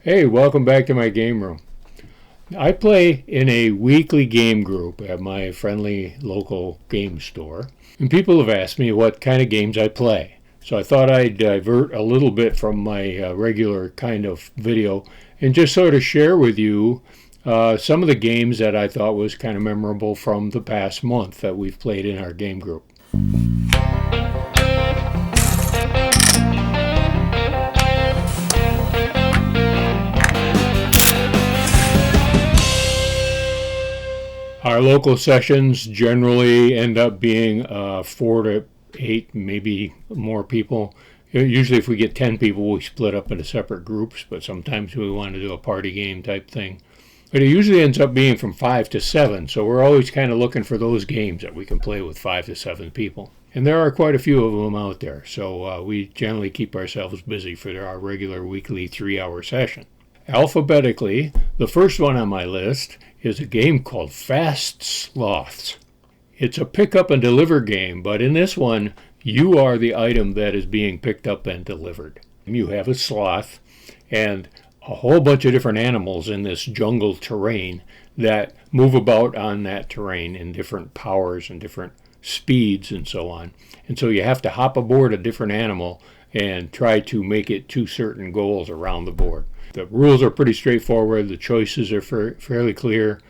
Hey, welcome back to my game room. I play in a weekly game group at my friendly local game store, and people have asked me what kind of games I play. So I thought I'd divert a little bit from my regular kind of video and just sort of share with you some of the games that I thought was kind of memorable from the past month that we've played in our game group. Our local sessions generally end up being 4 to 8, maybe more people. Usually if we get 10 people, we split up into separate groups, but sometimes we want to do a party game type thing. But it usually ends up being from 5 to 7, so we're always kind of looking for those games that we can play with 5 to 7 people. And there are quite a few of them out there, so we generally keep ourselves busy for our regular weekly 3-hour session. Alphabetically, the first one on my list is a game called Fast Sloths. It's a pick up and deliver game, but in this one, you are the item that is being picked up and delivered. You have a sloth and a whole bunch of different animals in this jungle terrain that move about on that terrain in different powers and different speeds and so on. And so you have to hop aboard a different animal and try to make it to certain goals around the board. The rules are pretty straightforward. The choices are fairly clear.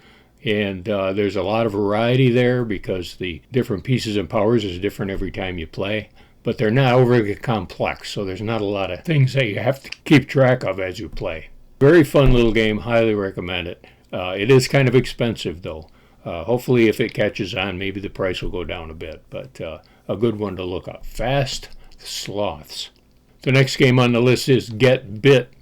And there's a lot of variety there because the different pieces and powers is different every time you play. But they're not overly complex, so there's not a lot of things that you have to keep track of as you play. Very fun little game. Highly recommend it. It is kind of expensive, though. Hopefully, if it catches on, maybe the price will go down a bit. But a good one to look up. Fast Sloths. The next game on the list is Get Bit.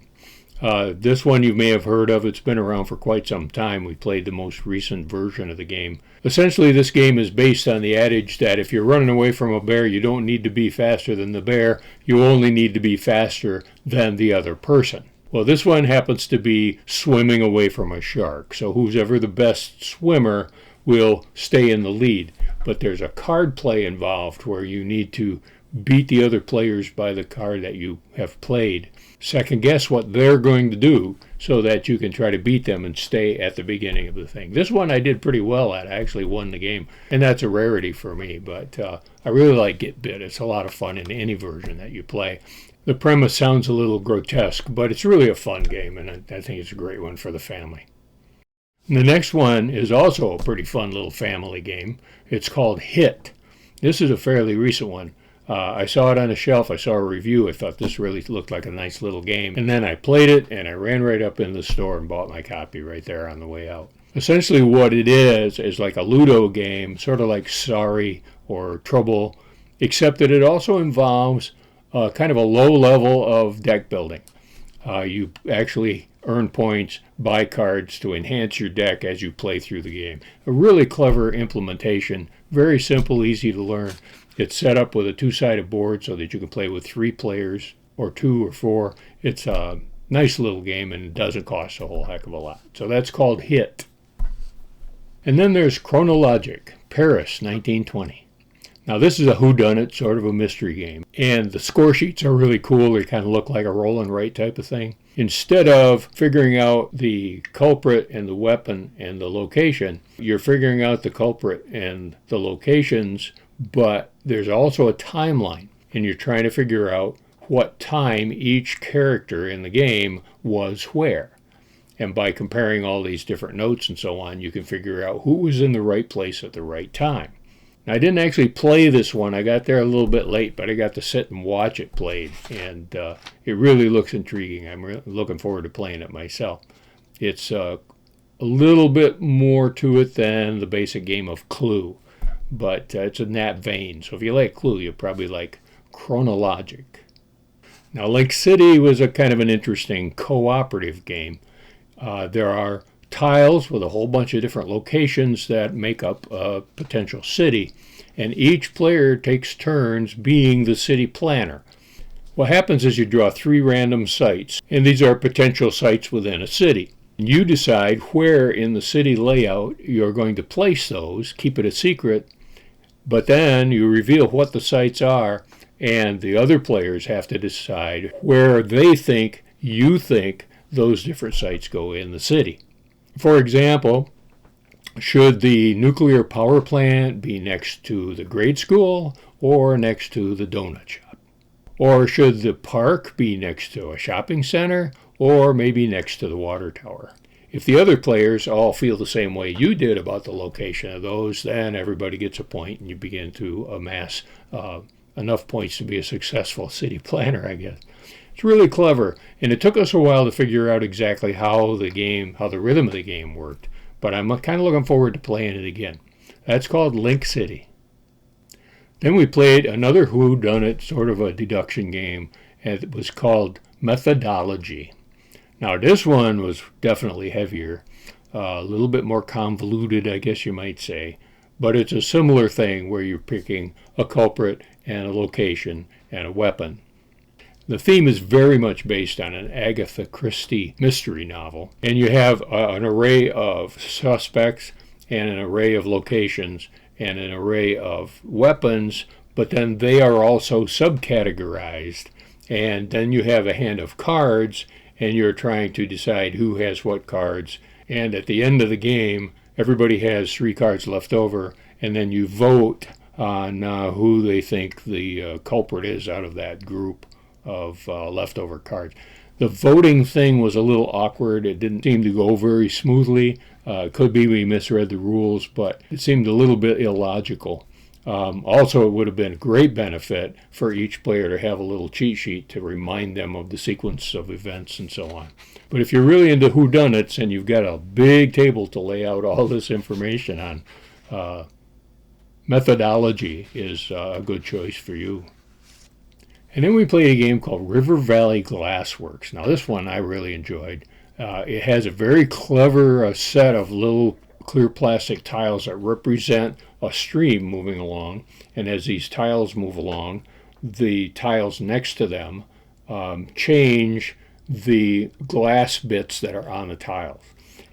This one you may have heard of. It's been around for quite some time. We played the most recent version of the game. Essentially, this game is based on the adage that if you're running away from a bear, you don't need to be faster than the bear. You only need to be faster than the other person. Well, this one happens to be swimming away from a shark. So who's ever the best swimmer will stay in the lead. But there's a card play involved where you need to beat the other players by the card that you have played. Second guess what they're going to do so that you can try to beat them and stay at the beginning of the thing. This one I did pretty well at. I actually won the game, and that's a rarity for me, but I really like Get Bit. It's a lot of fun in any version that you play. The premise sounds a little grotesque, but it's really a fun game, and I think it's a great one for the family. And the next one is also a pretty fun little family game. It's called Heath. This is a fairly recent one. I saw it on the shelf. I saw a review. I thought this really looked like a nice little game. And then I played it, and I ran right up in the store and bought my copy right there on the way out. Essentially what it is like a Ludo game, sort of like Sorry or Trouble, except that it also involves kind of a low level of deck building. You actually earn points, buy cards to enhance your deck as you play through the game. A really clever implementation, very simple, easy to learn. It's set up with a 2-sided board so that you can play with 3 players or 2 or 4. It's a nice little game and it doesn't cost a whole heck of a lot. So that's called Heath. And then there's Kronologic, Paris, 1920. Now this is a whodunit, sort of a mystery game. And the score sheets are really cool. They kind of look like a roll and write type of thing. Instead of figuring out the culprit and the weapon and the location, you're figuring out the culprit and the locations, but there's also a timeline, and you're trying to figure out what time each character in the game was where. And by comparing all these different notes and so on, you can figure out who was in the right place at the right time. Now, I didn't actually play this one. I got there a little bit late, but I got to sit and watch it played, and it really looks intriguing. I'm looking forward to playing it myself. It's a little bit more to it than the basic game of Clue. But it's in that vein. So if you like Clue, you'll probably like Kronologic. Now, Lake City was a kind of an interesting cooperative game. There are tiles with a whole bunch of different locations that make up a potential city, and each player takes turns being the city planner. What happens is you draw 3 random sites, and these are potential sites within a city. You decide where in the city layout you're going to place those, keep it a secret, but then you reveal what the sites are, and the other players have to decide where they think you think those different sites go in the city. For example, should the nuclear power plant be next to the grade school or next to the donut shop? Or should the park be next to a shopping center or maybe next to the water tower? If the other players all feel the same way you did about the location of those, then everybody gets a point and you begin to amass enough points to be a successful city planner, I guess. It's really clever, and it took us a while to figure out exactly how the rhythm of the game worked, but I'm kind of looking forward to playing it again. That's called Link City. Then we played another whodunit, sort of a deduction game, and it was called Methodology. Now this one was definitely heavier, a little bit more convoluted, I guess you might say, but it's a similar thing where you're picking a culprit and a location and a weapon. The theme is very much based on an Agatha Christie mystery novel, and you have an array of suspects and an array of locations and an array of weapons, but then they are also subcategorized, and then you have a hand of cards, and you're trying to decide who has what cards, and at the end of the game, everybody has 3 cards left over, and then you vote on who they think the culprit is out of that group of leftover cards. The voting thing was a little awkward. It didn't seem to go very smoothly. It could be we misread the rules, but it seemed a little bit illogical. Also, it would have been a great benefit for each player to have a little cheat sheet to remind them of the sequence of events and so on. But if you're really into whodunits and you've got a big table to lay out all this information on, Methodology is a good choice for you. And then we played a game called River Valley Glassworks. Now this one I really enjoyed. It has a very clever set of little clear plastic tiles that represent a stream moving along. And as these tiles move along, the tiles next to them change the glass bits that are on the tiles.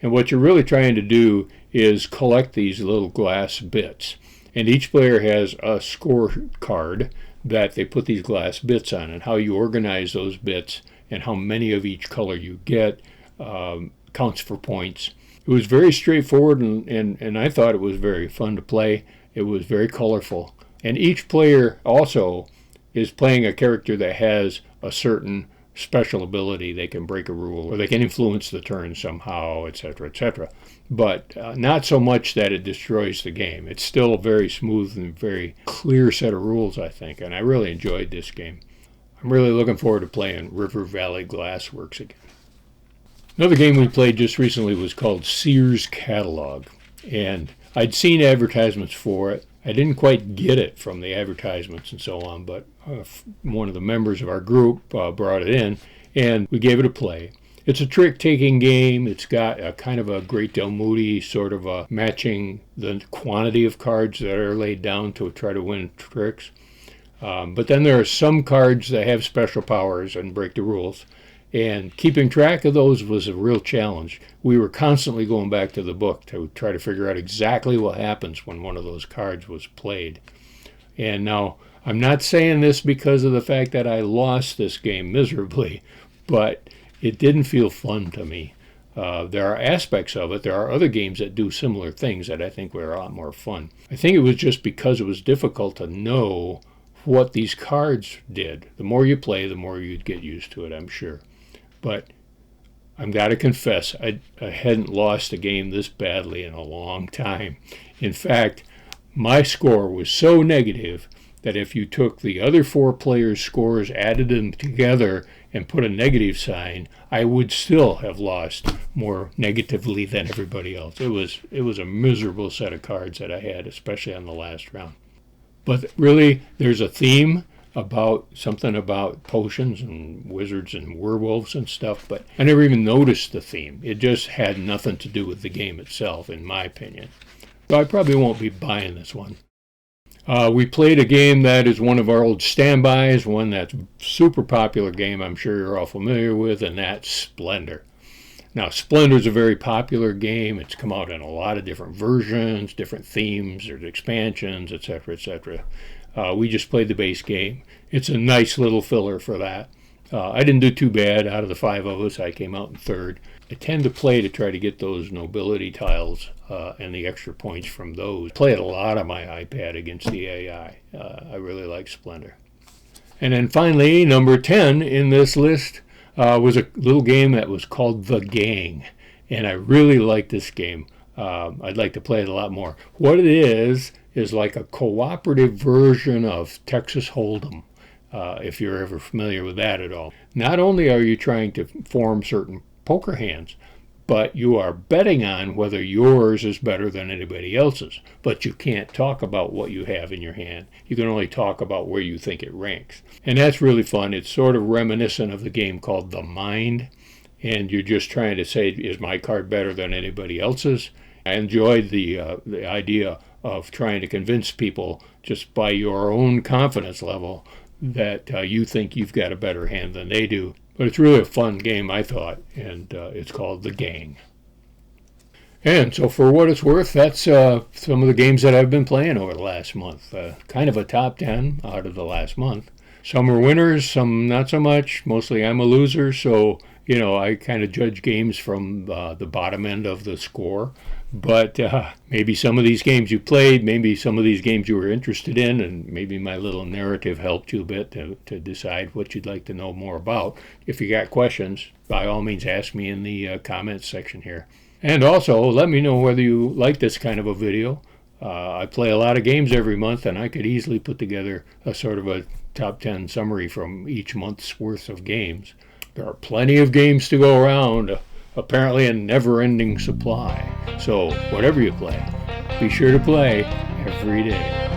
And what you're really trying to do is collect these little glass bits. And each player has a score card that they put these glass bits on, and how you organize those bits and how many of each color you get counts for points. It was very straightforward, and I thought it was very fun to play. It was very colorful. And each player also is playing a character that has a certain special ability. They can break a rule, or they can influence the turn somehow, etc., etc. But not so much that it destroys the game. It's still a very smooth and very clear set of rules, I think, and I really enjoyed this game. I'm really looking forward to playing River Valley Glassworks again. Another game we played just recently was called Seers Catalog, and I'd seen advertisements for it. I didn't quite get it from the advertisements and so on, but one of the members of our group brought it in, and we gave it a play. It's a trick-taking game. It's got a kind of a Great Del Moody sort of matching the quantity of cards that are laid down to try to win tricks. But then there are some cards that have special powers and break the rules. And keeping track of those was a real challenge. We were constantly going back to the book to try to figure out exactly what happens when one of those cards was played. And now, I'm not saying this because of the fact that I lost this game miserably, but it didn't feel fun to me. There are aspects of it. There are other games that do similar things that I think were a lot more fun. I think it was just because it was difficult to know what these cards did. The more you play, the more you'd get used to it, I'm sure. But I've got to confess, I hadn't lost a game this badly in a long time. In fact, my score was so negative that if you took the other 4 players' scores, added them together, and put a negative sign, I would still have lost more negatively than everybody else. It was a miserable set of cards that I had, especially on the last round. But really, there's a theme about something about potions and wizards and werewolves and stuff, but I never even noticed the theme. It just had nothing to do with the game itself, in my opinion. So I probably won't be buying this one. We played a game that is one of our old standbys, one that's a super popular game I'm sure you're all familiar with, and that's Splendor. Now, Splendor is a very popular game. It's come out in a lot of different versions, different themes, there's expansions, etc., etc. We just played the base game. It's a nice little filler for that. I didn't do too bad. Out of the 5 of us, I came out in third. I tend to play to try to get those nobility tiles and the extra points from those. I played a lot on my iPad against the AI. I really like Splendor. And then finally, number 10 in this list was a little game that was called The Gang. And I really like this game. I'd like to play it a lot more. What it is like a cooperative version of Texas Hold'em, if you're ever familiar with that at all. Not only are you trying to form certain poker hands, but you are betting on whether yours is better than anybody else's. But you can't talk about what you have in your hand. You can only talk about where you think it ranks. And that's really fun. It's sort of reminiscent of the game called The Mind. And you're just trying to say, is my card better than anybody else's? I enjoyed the idea of trying to convince people just by your own confidence level that you think you've got a better hand than they do. But it's really a fun game, I thought, and it's called The Gang. And so for what it's worth, that's some of the games that I've been playing over the last month. Kind of a top 10 out of the last month. Some are winners, some not so much. Mostly I'm a loser, so I kind of judge games from the bottom end of the score. But maybe some of these games you played, maybe some of these games you were interested in, and maybe my little narrative helped you a bit to decide what you'd like to know more about. If you got questions, by all means ask me in the comments section here. And also, let me know whether you like this kind of a video. I play a lot of games every month, and I could easily put together a sort of a top 10 summary from each month's worth of games. There are plenty of games to go around. Apparently a never-ending supply. So whatever you play, be sure to play every day.